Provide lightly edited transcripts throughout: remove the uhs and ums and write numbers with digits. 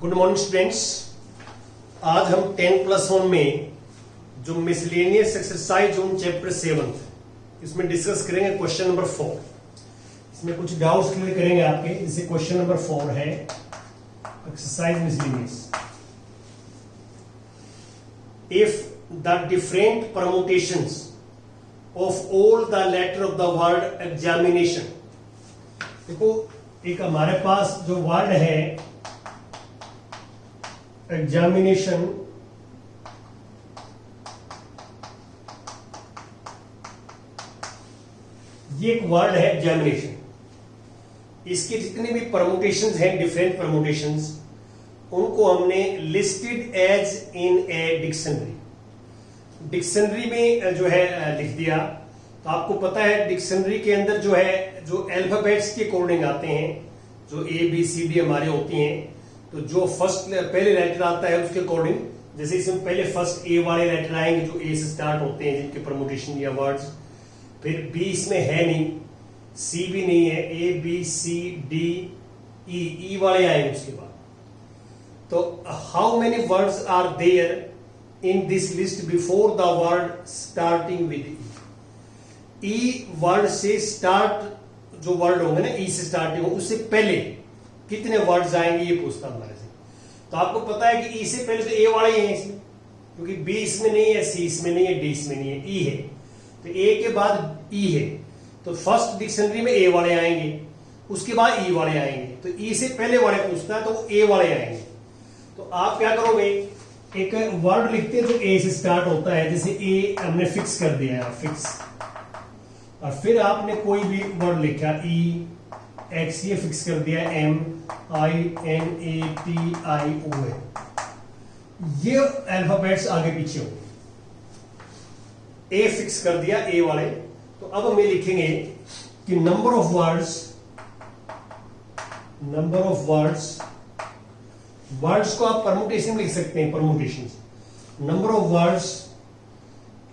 Good morning students. आज हम 10+1 में जो मिसलेनियस एक्सरसाइज ऑन चैप्टर 7 इसमें डिस्कस करेंगे क्वेश्चन नंबर 4। इसमें कुछ डाउट्स क्लियर करेंगे आपके। जैसे क्वेश्चन नंबर 4 है exercise miscellaneous. If the different permutations of all the letter of the word examination, देखो एक हमारे पास जो वर्ड है एग्जामिनेशन, ये एक वर्ड है एग्जामिनेशन। इसके जितने भी परमुटेशंस हैं, डिफरेंट परमुटेशंस, उनको हमने listed as in a dictionary. Dictionary में जो है लिख दिया। तो आपको पता है डिक्शनरी के अंदर जो है जो अल्फाबेट्स के अकॉर्डिंग आते हैं, जो ए बी सी डी हमारे होती हैं, तो जो फर्स्ट पहले लेटर आता है उसके अकॉर्डिंग, जैसे इसमें पहले फर्स्ट ए वाले लेटर आएंगे जो ए से स्टार्ट होते हैं, जिनके परमुटेशन या वर्ड्स। फिर बी इसमें है नहीं, सी भी नहीं है, A B C D E वाले आएंगे उसके बाद। तो how many words are there in this list before the word starting with E. Word से स्टार्ट जो वर्ड होंगे ना, ई से स्टार्टिंग हो, उससे पहले कितने वर्ड्स आएंगे ये पूछता हमारे से। तो आपको पता है कि ई से पहले तो ए वाले ही हैं इसमें, क्योंकि बी इसमें नहीं है, सी इसमें नहीं है, डी इसमें नहीं है, ई है। तो ए के बाद ई है, तो फर्स्ट डिक्शनरी में ए वाले आएंगे, उसके बाद ई वाले आएंगे। तो ई से पहले वाले पूछता है तो वो ए वाले आएंगे। तो आप क्या करोगे, एक वर्ड लिखते हैं जो ए से स्टार्ट होता है, जैसे ए हमने फिक्स कर दिया है, फिक्स। और फिर आपने कोई भी वर्ड लिखा, ई एक्स, ये फिक्स कर दिया, M I N A T I O है, ये अल्फाबेट्स आगे पीछे हो। ए फिक्स कर दिया ए वाले। तो अब हम ये लिखेंगे कि नंबर ऑफ वर्ड्स को आप परमुटेशन लिख सकते हैं, permutation. Number of words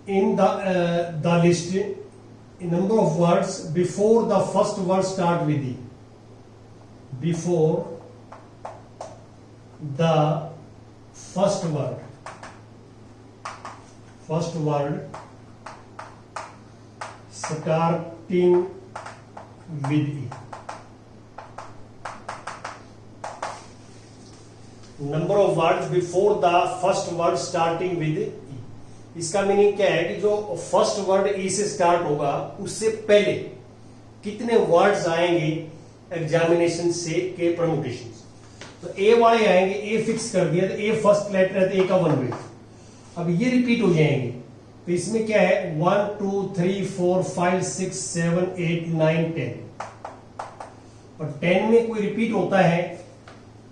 in the list, number of words before the first word start with E. Before the first word starting with E. Number of words before the first word starting with E. इसका meaning क्या है कि जो first word ई से start होगा उससे पहले कितने वर्ड्स आएंगे एग्जामिनेशन से के परमुटेशंस। तो ए वाले आएंगे, ए फिक्स कर दिया, तो ए फर्स्ट लेटर है तो ए का 1 वेट। अब ये रिपीट हो जाएंगे। तो इसमें क्या है, 1 2 3 4 5 6 7 8 9 10। और 10 में कोई रिपीट होता है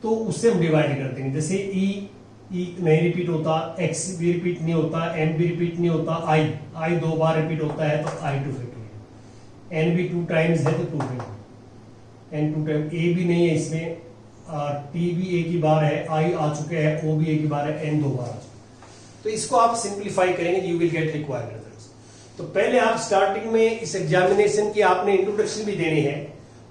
तो उससे हम डिवाइड कर देंगे। जैसे ई नहीं रिपीट होता, एक्स भी रिपीट नहीं होता, एम भी रिपीट नहीं होता, आई 2 बार रिपीट होता है तो आई 2 फैक्टोरियल, एन भी 2 टाइम्स है तो 2 फैक्टोरियल, एन 2 टाइम, ए भी नहीं है इसमें, टी भी एक ही बार है, आई आ चुके हैं, ओ भी एक ही बार है, एन 2 बार आ चुके। तो इसको आप सिंप्लीफाई करेंगे, you will get required results. तो पहले आप स्टार्टिंग में इस एग्जामिनेशन की आपने इंट्रोडक्शन भी देनी है,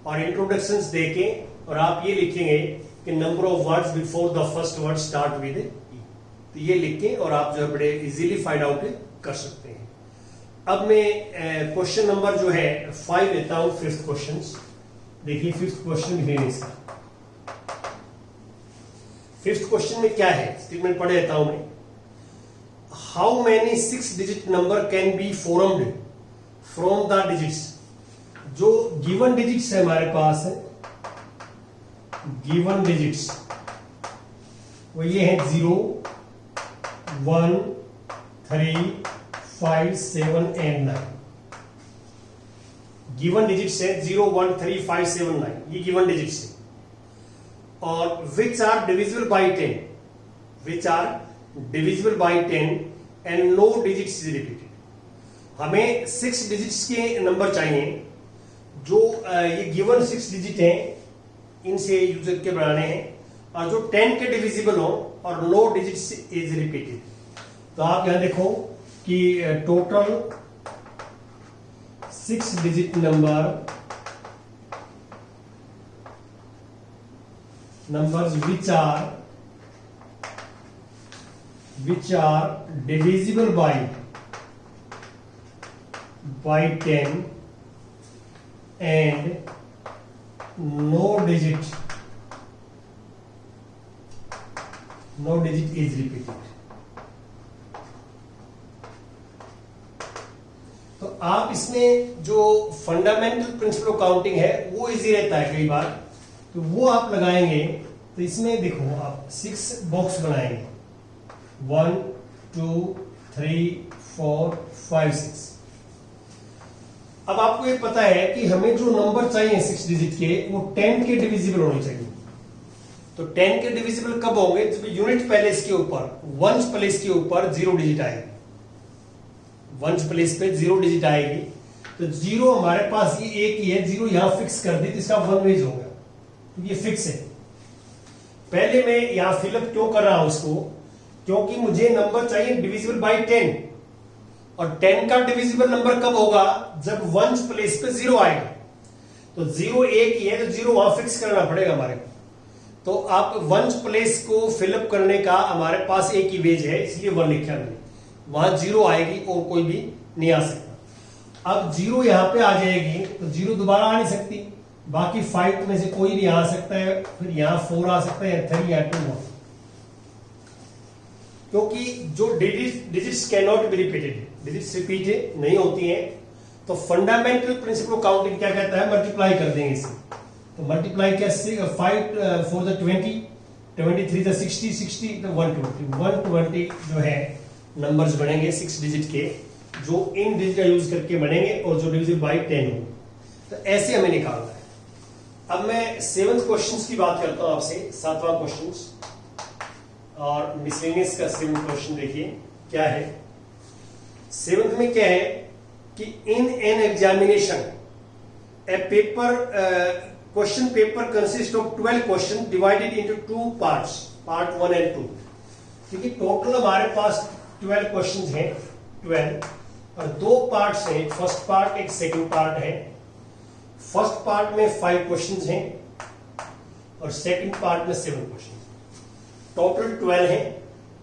और इंट्रोडक्शंस देके और आप ये लिखेंगे कि number of words before the first word start with E. तो ये लिख के और आप जो है बड़े इजीली फाइंड आउट कर सकते हैं। अब मैं क्वेश्चन नंबर जो है 5 लेता हूं, 5th क्वेश्चन। देखिए 5th क्वेश्चन है इसका। 5th क्वेश्चन में क्या है, स्टेटमेंट पढ़ लेता हूं मैं। How many 6 digit number can be formed from the digits. जो गिवन डिजिट्स है हमारे पास है, गिवन डिजिट्स वो ये है 0 1 3 5 7 एंड 9। गिवन डिजिट्स है 0 1 3 5 7 9, ये गिवन डिजिट्स है। और which are divisible by 10 and no digits is repeated. हमें 6 डिजिट्स के नंबर चाहिए, जो ये गिवन 6 डिजिट हैं इनसे यूज करके बनाने हैं, और जो 10 के डिविजिबल हो और नो डिजिट्स इज रिपीटेड। तो आप यहां देखो कि total 6 digit numbers which are which are divisible by 10 and no digit is repeated. तो आप इसमें जो फंडामेंटल प्रिंसिपल ऑफ काउंटिंग है वो इजी रहता है कई बार, तो वो आप लगाएंगे। तो इसमें देखो आप 6 बॉक्स बनाएंगे, 1 2 3 4 5 6। अब आपको ये पता है कि हमें जो नंबर चाहिए 6 डिजिट के वो 10 के डिविजिबल होने चाहिए। तो 10 के डिविजिबल कब होंगे? जब यूनिट प्लेस के ऊपर, वंश प्लेस के ऊपर 0 डिजिट आएगी, वंश प्लेस पे 0 डिजिट आएगी। तो 0 हमारे पास ये एक ही है, 0 यहां फिक्स कर दी तो इसका 1 वेज होगा, तो ये फिक्स है। पहले मैं यहां फिलअप क्यों कर रहा हूं इसको? क्योंकि मुझे नंबर चाहिए डिविजिबल बाय 10, और 10 का डिविजिबल नंबर कब होगा? जब वंश प्लेस पे 0 आएगा। तो 0 एक ही है, तो 0 वहां फिक्स करना पड़ेगा हमारे को। तो आप वंश प्लेस को फिलअप करने का हमारे पास एक ही वेज है, इसलिए 1 लिखा मैंने। वहां 0 आएगी और कोई भी नहीं आ सकता। अब 0 यहां पे आ जाएगी तो 0 दोबारा आ नहीं सकती, बाकी 5 में से कोई नहीं आ सकता है, फिर यहां 4 आ सकता है, 3 या 2, क्योंकि जो digits can not be repeated, digits repeat नहीं होती हैं। तो फंडामेंटल प्रिंसिपल ऑफ काउंटिंग क्या कहता है? मल्टीप्लाई कर देंगे इसे। तो मल्टीप्लाई कैसे? 5 4 द 20, 23 द 60, 60 द 120 जो है नंबर्स बनेंगे 6 डिजिट के, जो इन डिजिट का यूज करके बनेंगे और जो डिविजिबल बाय 10 होंगे। तो ऐसे हमें निकालना है। अब मैं 7th क्वेश्चन की बात करता हूं आपसे, 7वां क्वेश्चन और मिसलेनियस का 7th क्वेश्चन देखिए क्या है। 7th में क्या है कि in an examination A paper question paper consist of 12 question divided into 2 parts, part 1 and 2। क्योंकि टोटल हमारे पास 12 क्वेश्चन हैं, 12, और 2 पार्ट्स हैं, एक फर्स्ट पार्ट एक सेकंड पार्ट है। फर्स्ट पार्ट में 5 क्वेश्चन हैं और सेकंड पार्ट में 7 क्वेश्चन। टोटल 12 है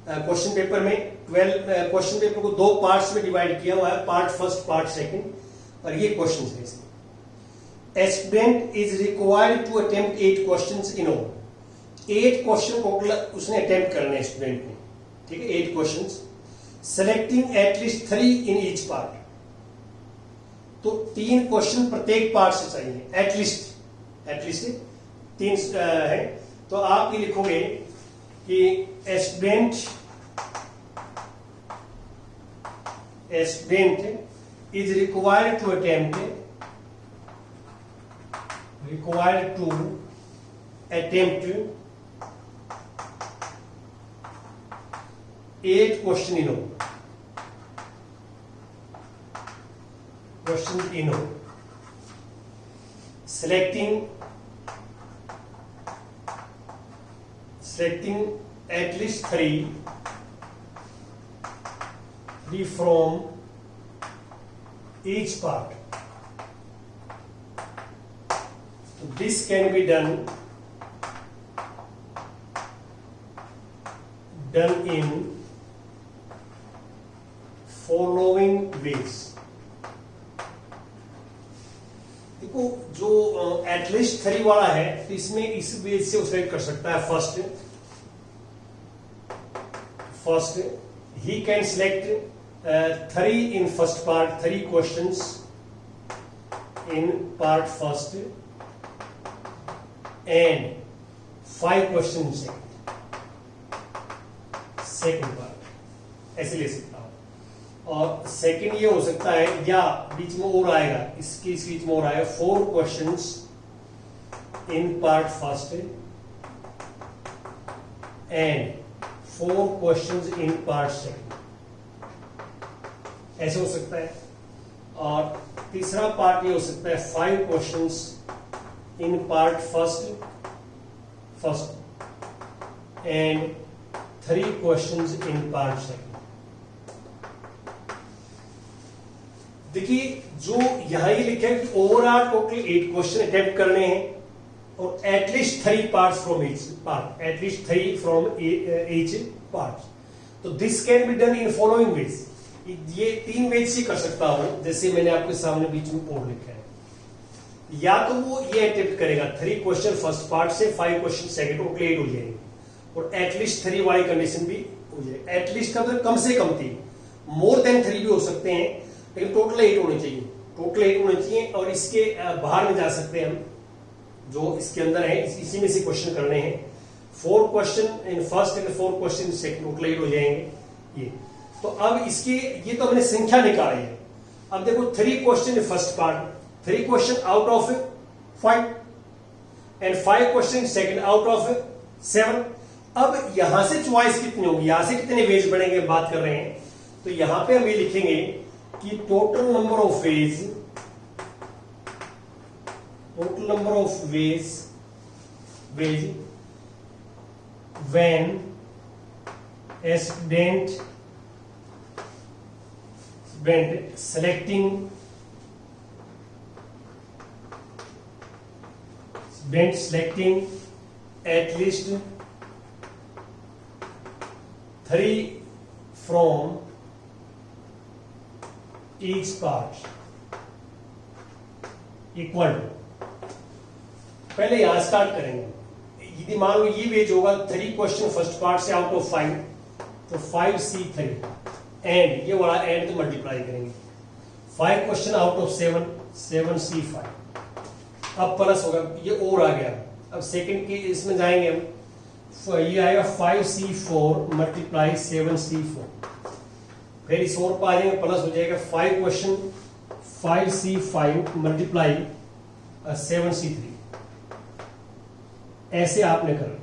क्वेश्चन पेपर में। 12 क्वेश्चन पेपर को 2 पार्ट्स में डिवाइड किया हुआ है, पार्ट फर्स्ट पार्ट सेकंड, और ये क्वेश्चन है इसमें। A student is required to attempt 8 questions in all. 8 question total उसने अटेम्प्ट करने हैं स्टूडेंट ने, ठीक है, 8 questions, selecting at least 3 in each part. तो 3 क्वेश्चन प्रत्येक पार्ट से चाहिए, एटलीस्ट 3 है। तो आप ये लिखोगे कि a student is required to attempt 8 question in all. Questions in all. Selecting at least 3 from each part. So this can be done in following ways. देखो जो एटलीस्ट 3 वाला है तो इसमें इस वेज से उसे कर सकता है। First he can select 3 in first part, 3 questions in part first and 5 question second part, ऐसे ले सकता हूं। और सेकंड ये हो सकता है, या बीच में और आएगा, इसके इस बीच में और आएगा 4 questions in part first and 4 questions in part second, ऐसे हो सकता है। और तीसरा पार्ट ये हो सकता है 5 questions in part first and 3 questions in part second. देखिए जो यहां ये लिखा है कि ओवरऑल टोटल 8 क्वेश्चन अटेम्प्ट करने हैं और at least 3 parts from each part, at least 3 from each part. तो this can be done in following ways, ये 3 वेज से कर सकता हूं, जैसे मैंने आपके सामने बीच में कोड लिखा है। या तो वो ये अटेम्प्ट करेगा 3 क्वेश्चन फर्स्ट पार्ट से, 5 क्वेश्चन सेकंड, टोटल 8 हो जाएंगे, और एटलीस्ट 3 वाली कंडीशन भी हो जाए। एटलीस्ट का मतलब कम से कम 3, मोर देन 3 भी हो सकते हैं, लेकिन टोटल 8 होने चाहिए, टोटल 8 होने चाहिए। और इसके बाहर में जा सकते हैं हम, जो इसके अंदर है इसी में से क्वेश्चन करने हैं। 4 question in first and 4 question in second, total 8 हो जाएंगे ये। तो अब इसके ये तो हमने संख्या निकाली है। अब देखो 3 question in first part, 3 question out of 5 and 5 question second out of 7। अब यहां से चॉइस कितनी होगी, यहां से कितने वेज बढ़ेंगे बात कर रहे हैं, तो यहां पे हम ये लिखेंगे कि total number of veg, total number of veg when student selecting at least 3 from each part equal to, पहले यहां स्टार्ट करेंगे। यदि मान लो ये वेज होगा 3 क्वेश्चन फर्स्ट पार्ट से आउट ऑफ 5, तो 5C3 एंड ये वाला एंड तो मल्टीप्लाई करेंगे, 5 क्वेश्चन आउट ऑफ 7, 7C5। अब प्लस होगा, ये और आ गया। अब सेकंड की इसमें जाएंगे हम, ये आएगा 5C4 मल्टीप्लाई 7C4, फिर इस और पर आ जाएंगे, प्लस हो जाएगा 5 क्वेश्चन 5C5 मल्टीप्लाई 7C3। ऐसे आपने करना।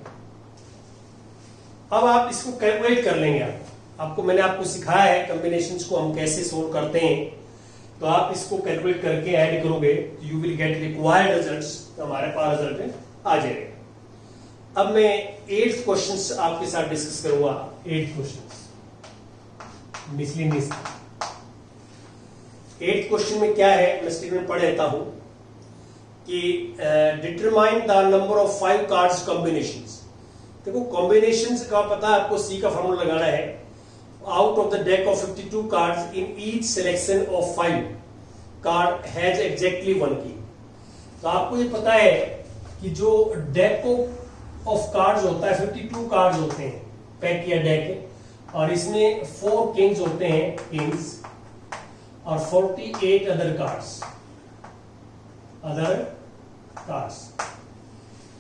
अब आप इसको कैलकुलेट कर लेंगे। आपको मैंने आपको सिखाया है कॉम्बिनेशंस को हम कैसे सोल्व करते हैं, तो आप इसको कैलकुलेट करके ऐड करोगे तो you will get required results, तो हमारे पास रिजल्ट आ जाएगा। अब मैं 8th क्वेश्चंस आपके साथ डिस्कस करूंगा। 8th questions miscellaneous. 8th question में क्या है, मैं स्टेटमेंट पढ़ लेता हूं कि determine the number of 5 cards combinations. देखो कॉम्बिनेशंस का पता है आपको, सी का फॉर्मूला लगाना है। Out of the deck of 52 cards in each selection of 5 card has exactly 1 की। तो आपको ये पता है कि जो डेक ऑफ कार्ड्स होता है 52 कार्ड्स होते हैं, पैक या डेक, और इसमें 4 किंग्स होते हैं, किंग्स, और 48 अदर कार्ड्स,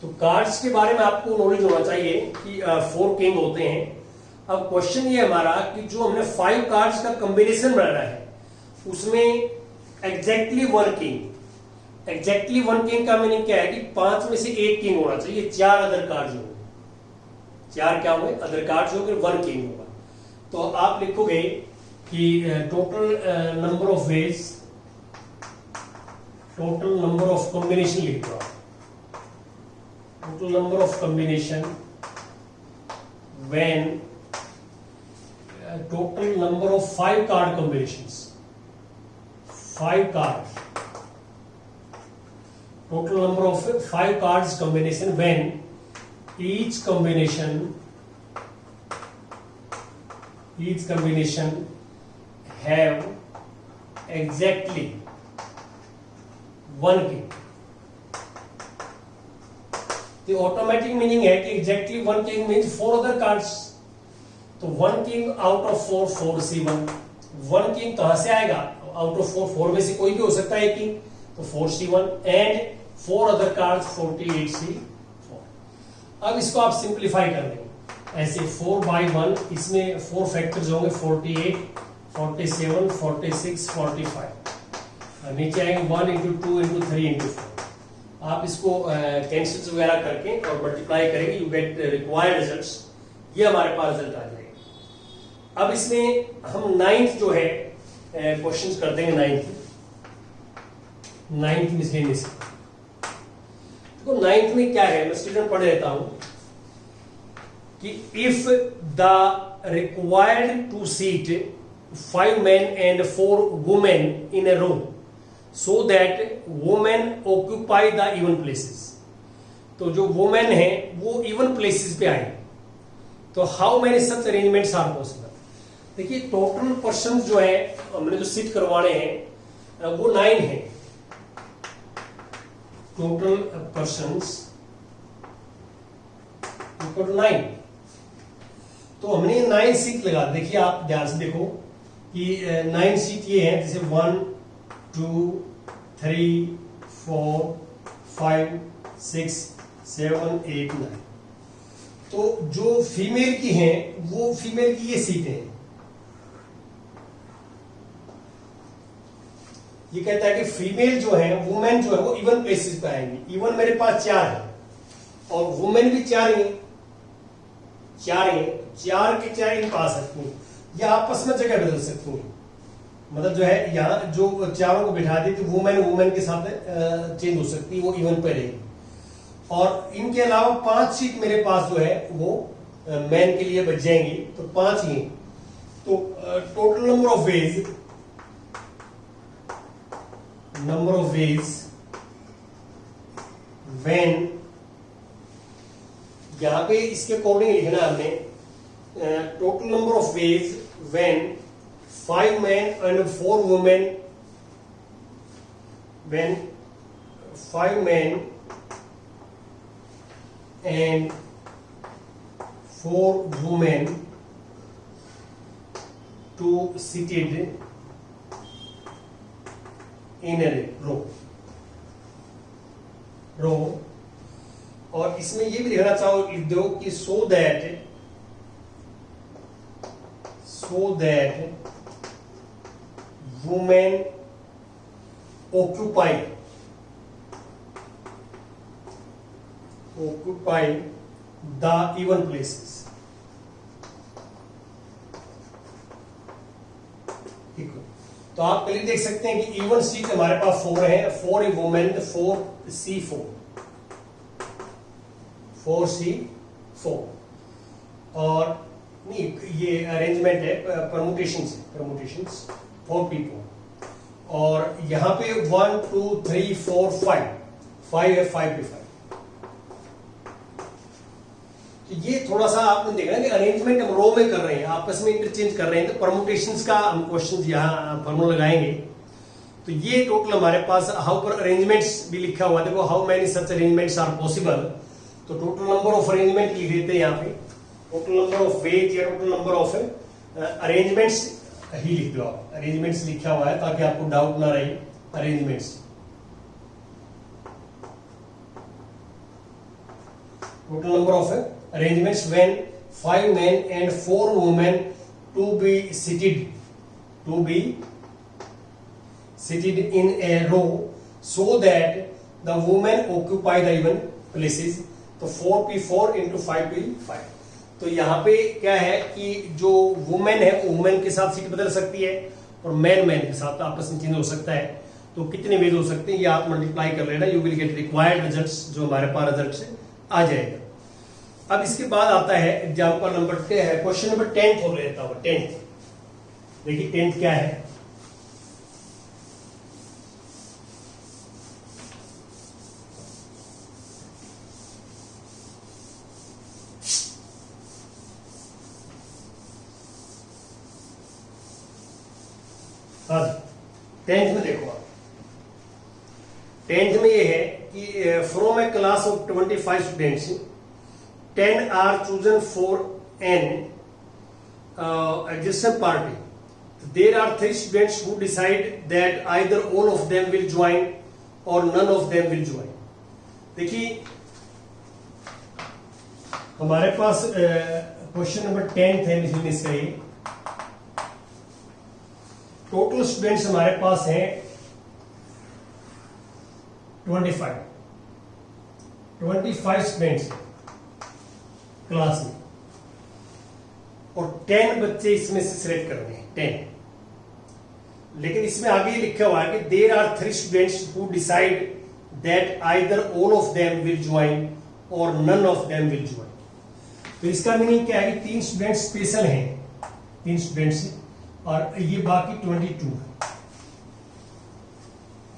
तो कार्ड्स के बारे में आपको नॉलेज होना चाहिए कि 4 किंग होते हैं। अब क्वेश्चन ये हमारा कि जो हमने 5 कार्ड्स का कॉम्बिनेशन बनाना है उसमें एग्जैक्टली 1 किंग, एग्जैक्टली 1 किंग का मीनिंग क्या है कि 5 में से 1 किंग होना चाहिए, 4 अदर कार्ड्स होंगे, 4 क्या होंगे, अदर कार्ड्स होंगे, 1 किंग होगा। तो आप लिखोगे कि total number of veg, total number of combination लिख दो, total number of combination when total number of 5 card combinations, 5 cards, total number of 5 cards combination when each combination have exactly 1 king। the automatic meaning है कि exactly 1 king means 4 other cards, तो 1 king out of 4, 4C1। 1 king कहां से आएगा, out of 4, 4 में से कोई भी हो सकता है किंग, तो 4C1 and 4 other cards 48C4। अब इसको आप सिंप्लीफाई कर लेंगे ऐसे 4/1, इसमें 4 फैक्टर्स होंगे, 48, 47, 46, 45, नीचे आएंगे 1 इंटू 2 इंटू 3 इंटू 4। आप इसको कैंसिल्स वगैरह करके और मल्टीप्लाई करेंगे, यू गेट रिक्वायर्ड रिजल्ट्स। ये हमारे पास रिजल्ट आ जाएगा। अब इसमें हम 9th जो है क्वेश्चंस कर देंगे। 9th miscellaneous. तो 9th में क्या है, मैं स्टूडेंट पढ़ लेता हूं कि if the required to seat 5 men and 4 women in a row so that women occupy the even places। तो जो वुमेन है वो इवन प्लेसेस पे आए, तो how many such arrangements are possible? देखिए टोटल पर्सन जो है हमने जो सीट करवाने हैं वो 9 है। Total persons equal to 9। तो हमने 9 सीट लगा, देखिए आप ध्यान से देखो कि 9 सीट ये है, जैसे 1 2 3 4 5 6 7 8 9। तो जो फीमेल की हैं वो फीमेल की ये सीटें हैं। ये कहता है कि फीमेल जो है, वुमेन जो है वो इवन प्लेसेस पे आएंगी। इवन मेरे पास 4 है और वुमेन भी 4 है, 4 के 4 इन पा सकती हूँ या आपस में जगह बदल सकती हूँ। मतलब जो है यहाँ जो चारों को बिठा दी तो वुमेन के साथ चेंज हो सकती है, वो इवन पे रहेगी। और इनके अलावा 5 सीट मेरे पास जो है वो मैन के लिए बच जाएंगी, तो 5 ही। तो total number of ways when, यहां पे इसके अकॉर्डिंग लिखना है हमने total number of ways when 5 men and 4 women, when 5 men and 4 women to seated in a row। और इसमें ये भी लिखना चाहो, लिख दो कि so that women occupy the even places। ठीक है, तो आप पहले देख सकते हैं कि इवन सीट हमारे पास 4 है, 4 वुमेन, 4C4 और नहीं, ये अरेंजमेंट है, परमुटेशंस 4 पीपल। और यहाँ पे 1 2 3 4 5 है, 5 पे 5। तो ये थोड़ा सा आपने देखा कि अरेंजमेंट हम रो में कर रहे हैं, आपस में इंटरचेंज कर रहे हैं, तो परमुटेशंस का हम क्वेश्चन यहाँ फॉर्मूला लगाएंगे। तो ये टोटल हमारे पास हाउ पर अरेंजमेंट्स भी लिखा हुआ है, देखो how many such arrangements are possible. तो टोटल नंबर ऑफ अरेंजमेंट लिख देते हैं यहाँ पे, टोटल नंबर ऑफ वेज या टोटल नंबर ऑफ अरेंजमेंट्स ही लिख दो आप, अरेंजमेंट्स लिखा हुआ है ताकि आपको डाउट ना रहे। Arrangements total number of arrangements when 5 men and 4 women to be seated in a row so that the women occupy the even places। तो 4p4 into 5p5। तो यहाँ पे क्या है कि जो वुमेन है वुमेन के साथ सीट बदल सकती है और मैन के साथ आपस में चेंज हो सकता है। तो कितने वेज हो सकते हैं ये आप मल्टीप्लाई कर लेना, you will get required results, जो हमारे पास रिजल्ट से आ जाएगा। अब इसके बाद आता है एग्जाम्पल नंबर क्वेश्चन नंबर 10 हो लेता हूं। 10 देखिए 10 क्या है। हाँ 10th में देखो आप, 10th में ये है कि from A class of 25 students 10 are chosen for an adjacent party। There are 3 students who decide that either all of them will join or none of them will join। देखिए हमारे पास question number 10 है business का। ये total students हमारे पास हैं 25 students class में और 10 बच्चे इसमें से सिलेक्ट करने हैं 10। लेकिन इसमें आगे लिखा हुआ है कि there are 3 students who decide that either all of them will join or none of them will join. तो इसका मीनिंग क्या है कि 3 स्टूडेंट्स स्पेशल हैं, 3 स्टूडेंट्स और ये बाकी 22 है।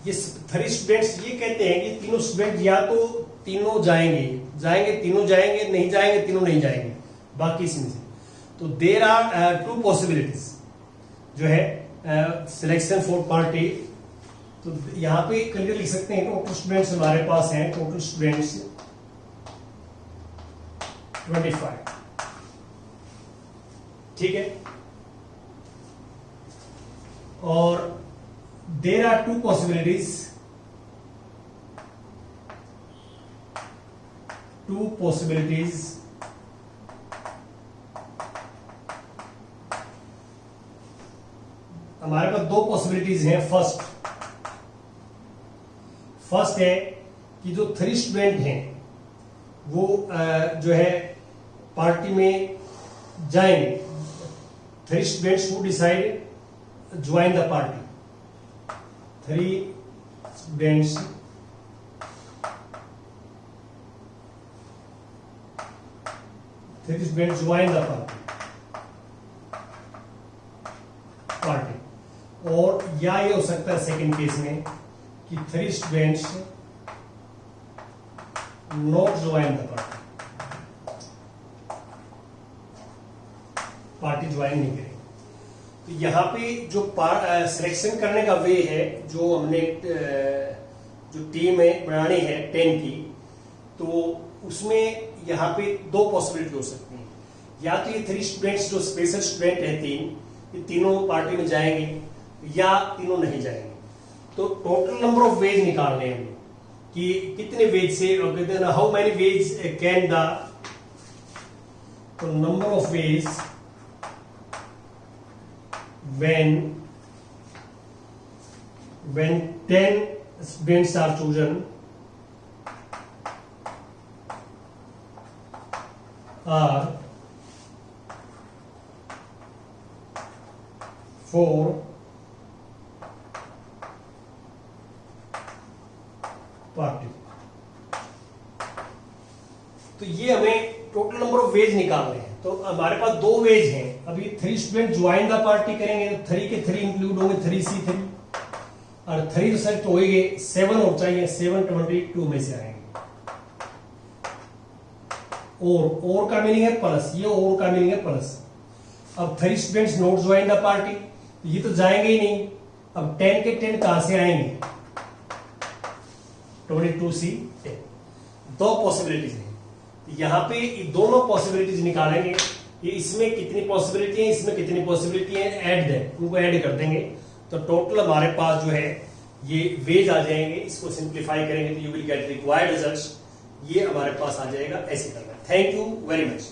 ये 3 स्टूडेंट्स ये कहते हैं कि तीनों स्टूडेंट या तो तीनों जाएंगे, तीनों जाएंगे, नहीं जाएंगे, तीनों नहीं जाएंगे। बाकी इसमें से। तो देर आर टू पॉसिबिलिटीज जो है सिलेक्शन फॉर पार्टी। तो यहां पे क्लियर लिख सकते हैं टोटल स्टूडेंट्स हमारे पास हैं, टोटल स्टूडेंट्स 25, ठीक है। और देर आर टू पॉसिबिलिटीज, हमारे पास दो पॉसिबिलिटीज हैं। फर्स्ट है कि जो 3 स्टूडेंट हैं वो जो है पार्टी में जाएंगे। 3 students who decide join the party, 3 students join the party. और या ये हो सकता है सेकंड केस में कि 3 students not join the party join नहीं करेंगे। तो यहां पे जो सिलेक्शन करने का वे है, जो हमने जो टीम है बनानी है 10 की, तो उसमें यहां पे 2 पॉसिबिलिटी हो सकती हैं। या तो ये 3 स्टूडेंट्स जो स्पेशल स्टूडेंट हैं 3, ये तीनों पार्टी में जाएंगे या तीनों नहीं जाएंगे। तो टोटल नंबर ऑफ वेज निकालने हैं कि कितने वेज से, how many ways can the, तो number of ways when 10 students are chosen are for party. तो ये हमें टोटल नंबर ऑफ वेज निकालने हैं। तो हमारे पास 2 वेज हैं। अभी 3 स्टूडेंट ज्वाइन द पार्टी करेंगे तो 3 के 3 इंक्लूड होंगे, 3C3, और 3 तो सेलेक्ट होएंगे, 7 और चाहिए, 7 22 में से आएंगे। और का मीनिंग है प्लस, ये और का मीनिंग है प्लस। अब 3 students not join the party, ये तो जाएंगे ही नहीं। अब 10 के 10 कहां से आएंगे, 22C 10। 2 पॉसिबिलिटीज हैं। यहां पे दोनों पॉसिबिलिटीज निकालेंगे कि इसमें कितनी पॉसिबिलिटी है, इसमें कितनी पॉसिबिलिटी है, ऐड दें, उनको ऐड कर देंगे। तो टोटल हमारे पास जो है ये वेज आ जाएंगे। इसको सिंप्लीफाई करेंगे तो you will get required results. ये हमारे पास आ जाएगा। ऐसे करना है। Thank you very much.